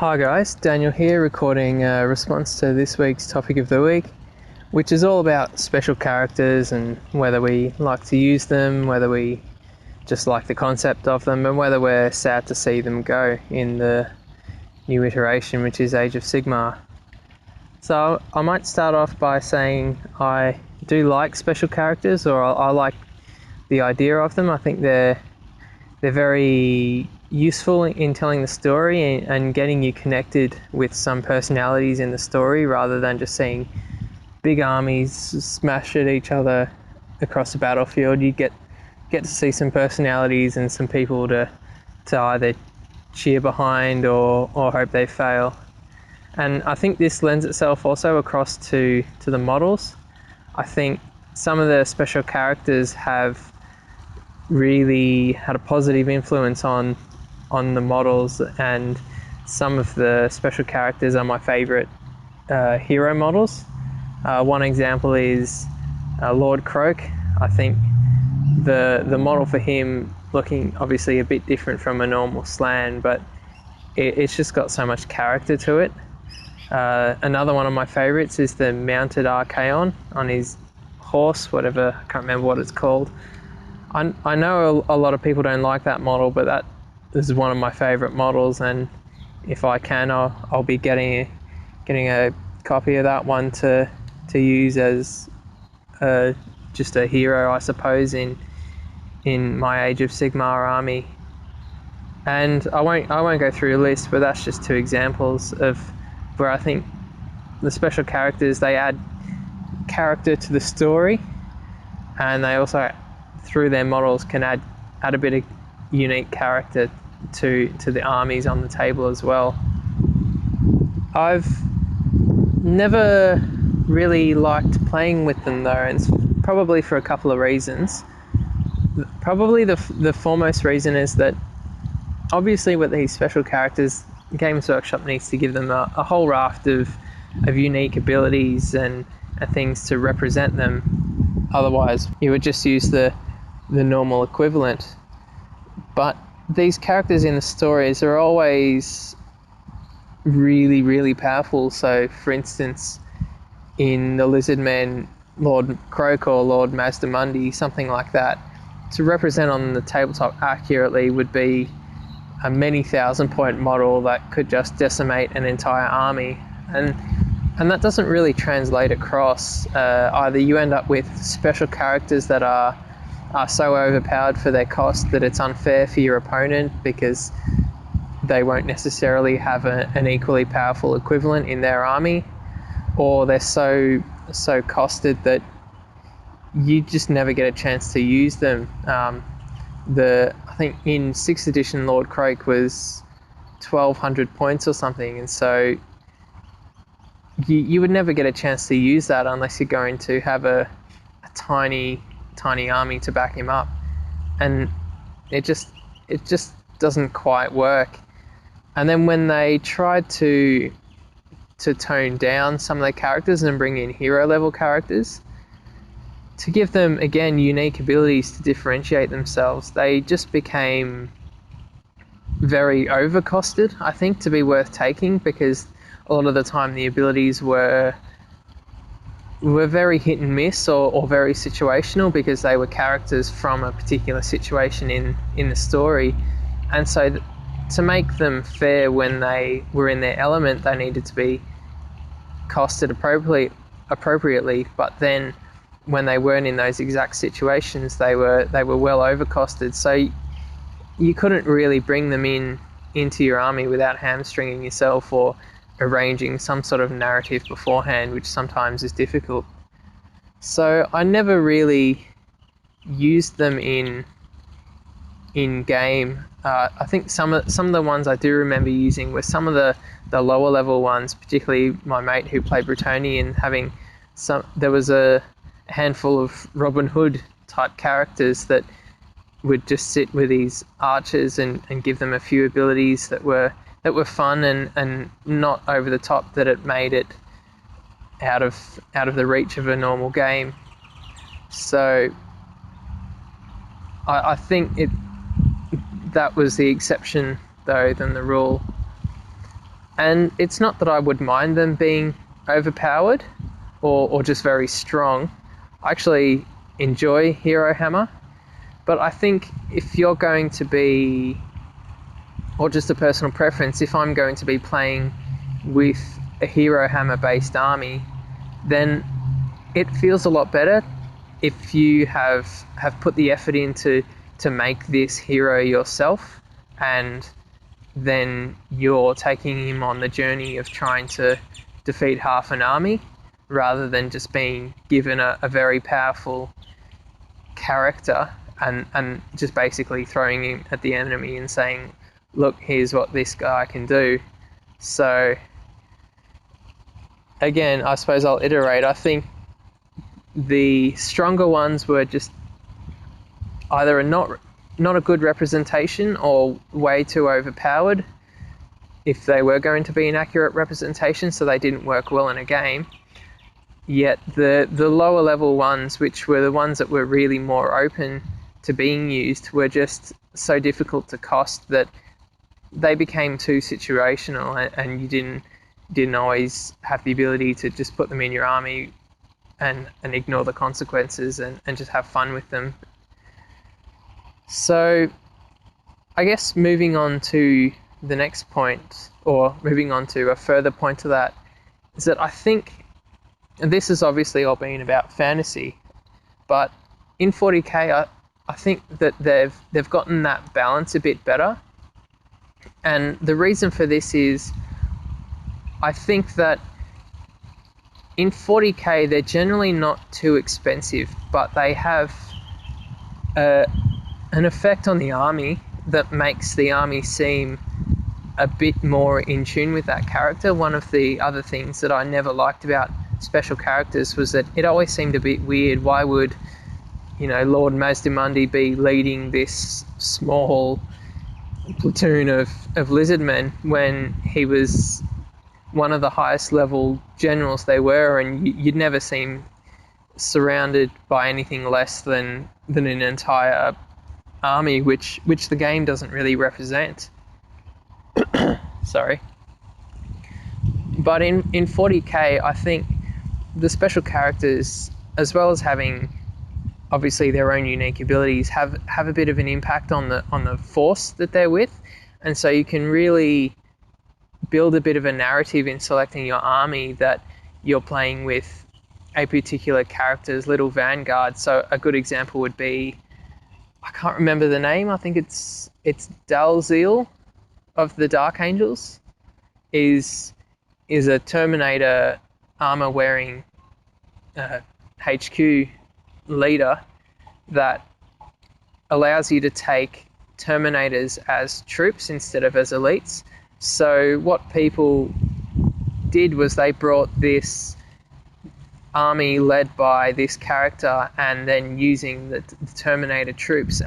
Hi guys, Daniel here recording a response to this week's topic of the week, which is all about special characters and whether we like to use them, whether we just like the concept of them, and whether we're sad to see them go in the new iteration, which is Age of Sigmar. So I might start off by saying I do like special characters, or I like the idea of them. I think they're very useful in telling the story and getting you connected with some personalities in the story, rather than just seeing big armies smash at each other across the battlefield. You get to see some personalities and some people to either cheer behind or hope they fail. And I think this lends itself also across to the models. I think some of the special characters have really had a positive influence on the models, and some of the special characters are my favorite hero models. One example is Lord Croak. I think the model for him, looking obviously a bit different from a normal Slan, but it's just got so much character to it. Another one of my favorites is the mounted Archaon on his horse, whatever, I can't remember what it's called. I know a lot of people don't like that model, but that is one of my favorite models, and if I can, I'll be getting a copy of that one to use as just a hero, I suppose, in my Age of Sigmar army. And I won't go through a list, but that's just two examples of where I think the special characters, they add character to the story, and they also, through their models, can add a bit of unique character to the armies on the table as well. I've never really liked playing with them though, and it's probably for a couple of reasons. Probably the foremost reason is that obviously with these special characters, Games Workshop needs to give them a whole raft of unique abilities and things to represent them. Otherwise you would just use the normal equivalent. But these characters in the stories are always really, really powerful. So for instance, in the Lizardmen, Lord Croak or Lord Mazdamundi, something like that, to represent on the tabletop accurately would be a many thousand point model that could just decimate an entire army, and that doesn't really translate across. Either you end up with special characters that are so overpowered for their cost that it's unfair for your opponent because they won't necessarily have an equally powerful equivalent in their army, or they're so costed that you just never get a chance to use them. I think in 6th edition Lord Croak was 1200 points or something, and so you would never get a chance to use that unless you're going to have a tiny army to back him up, and it just doesn't quite work. And then when they tried to tone down some of the characters and bring in hero level characters to give them again unique abilities to differentiate themselves, they just became very overcosted, I think, to be worth taking, because a lot of the time the abilities were very hit and miss or very situational, because they were characters from a particular situation in the story. And so to make them fair when they were in their element, they needed to be costed appropriately, but then when they weren't in those exact situations, they were well overcosted. So you couldn't really bring them into your army without hamstringing yourself or arranging some sort of narrative beforehand, which sometimes is difficult. So I never really used them in game. I think some of the ones I do remember using were some of the lower level ones, particularly my mate who played Bretonnian, having there was a handful of Robin Hood type characters that would just sit with these archers and give them a few abilities that were fun and not over the top, that it made it out of the reach of a normal game. So I think that was the exception though than the rule. And it's not that I would mind them being overpowered or just very strong. I actually enjoy Hero Hammer, but I think if you're going to be, or just a personal preference, if I'm going to be playing with a Hero Hammer based army, then it feels a lot better if you have put the effort into to make this hero yourself, and then you're taking him on the journey of trying to defeat half an army, rather than just being given a very powerful character and just basically throwing him at the enemy and saying, look, here's what this guy can do. So again, I suppose I'll iterate. I think the stronger ones were just either not a good representation or way too overpowered if they were going to be an accurate representation, so they didn't work well in a game. Yet the lower level ones, which were the ones that were really more open to being used, were just so difficult to cost that they became too situational, and you didn't always have the ability to just put them in your army and ignore the consequences and just have fun with them. So I guess moving on to the next point, or moving on to a further point to that, is that I think, and this has obviously all been about fantasy, but in 40k I think that they've gotten that balance a bit better. And the reason for this is, I think that in 40k they're generally not too expensive, but they have an effect on the army that makes the army seem a bit more in tune with that character. One of the other things that I never liked about special characters was that it always seemed a bit weird. Why would, Lord Mazdamundi be leading this small platoon of lizardmen when he was one of the highest level generals they were, and you'd never seem surrounded by anything less than an entire army, which the game doesn't really represent. Sorry. But in 40k, I think the special characters, as well as having obviously their own unique abilities, have a bit of an impact on the force that they're with. And so you can really build a bit of a narrative in selecting your army that you're playing with a particular character's little vanguard. So a good example would be, I can't remember the name, I think it's Dalziel of the Dark Angels, is a Terminator armor wearing HQ leader that allows you to take Terminators as troops instead of as elites. So what people did was they brought this army led by this character, and then using the Terminator troops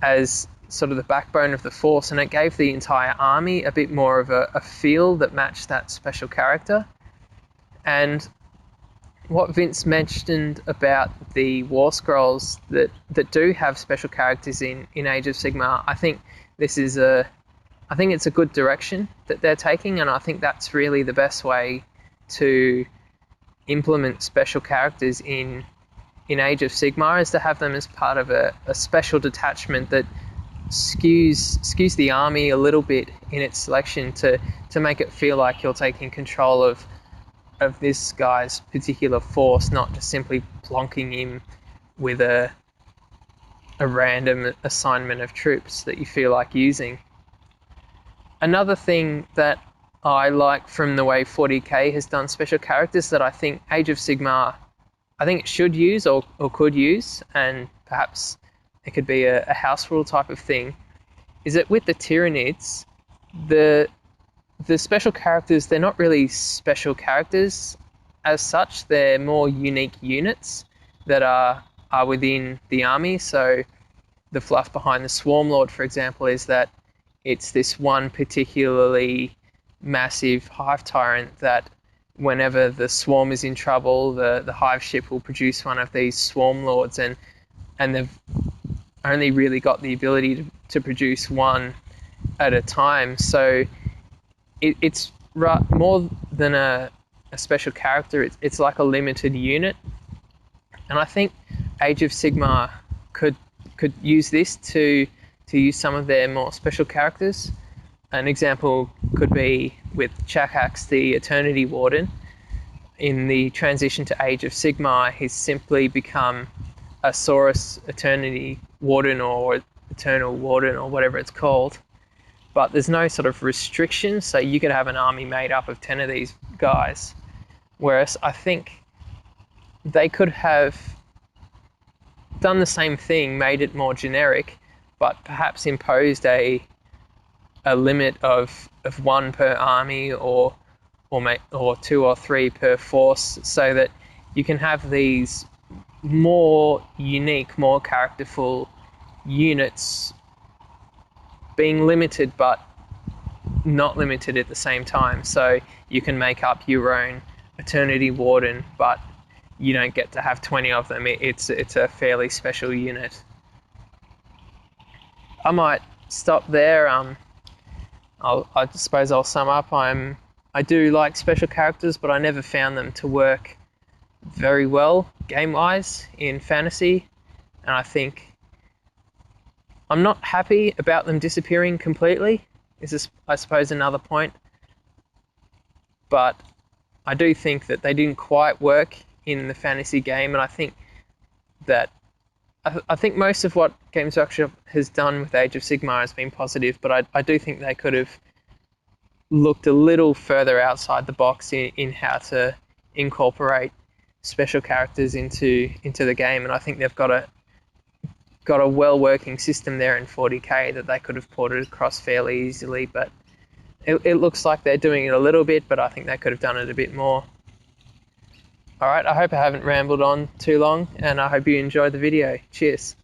as sort of the backbone of the force, and it gave the entire army a bit more of a feel that matched that special character. And what Vince mentioned about the War Scrolls that do have special characters in Age of Sigmar, I think it's a good direction that they're taking, and I think that's really the best way to implement special characters in Age of Sigmar, is to have them as part of a special detachment that skews the army a little bit in its selection to make it feel like you're taking control of this guy's particular force, not just simply plonking him with a random assignment of troops that you feel like using. Another thing that I like from the way 40k has done special characters that I think Age of Sigmar, I think it should use or could use, and perhaps it could be a house rule type of thing, is that with the Tyranids, the special characters, they're not really special characters as such. They're more unique units that are within the army. So the fluff behind the Swarm Lord, for example, is that it's this one particularly massive hive tyrant that whenever the swarm is in trouble, the hive ship will produce one of these Swarm Lords, and they've only really got the ability to produce one at a time. So it's more than a special character. It's like a limited unit, and I think Age of Sigmar could use this to use some of their more special characters. An example could be with Chakax, the Eternity Warden. In the transition to Age of Sigmar, he's simply become a Saurus Eternity Warden or Eternal Warden or whatever it's called. But there's no sort of restriction, so you could have an army made up of 10 of these guys. Whereas I think they could have done the same thing, made it more generic, but perhaps imposed a limit of one per army or 2 or 3 per force, so that you can have these more unique, more characterful units being limited but not limited at the same time. So you can make up your own Eternity Warden, but you don't get to have 20 of them. It's a fairly special unit. I might stop there. I suppose I'll sum up. I do like special characters, but I never found them to work very well game-wise in fantasy, and I think I'm not happy about them disappearing completely. Is this, I suppose, another point? But I do think that they didn't quite work in the fantasy game, and I think that I think most of what Games Workshop has done with Age of Sigmar has been positive, but I do think they could have looked a little further outside the box in how to incorporate special characters into the game, and I think they've got a well-working system there in 40k that they could have ported across fairly easily, but it looks like they're doing it a little bit, but I think they could have done it a bit more. Alright, I hope I haven't rambled on too long, and I hope you enjoyed the video. Cheers.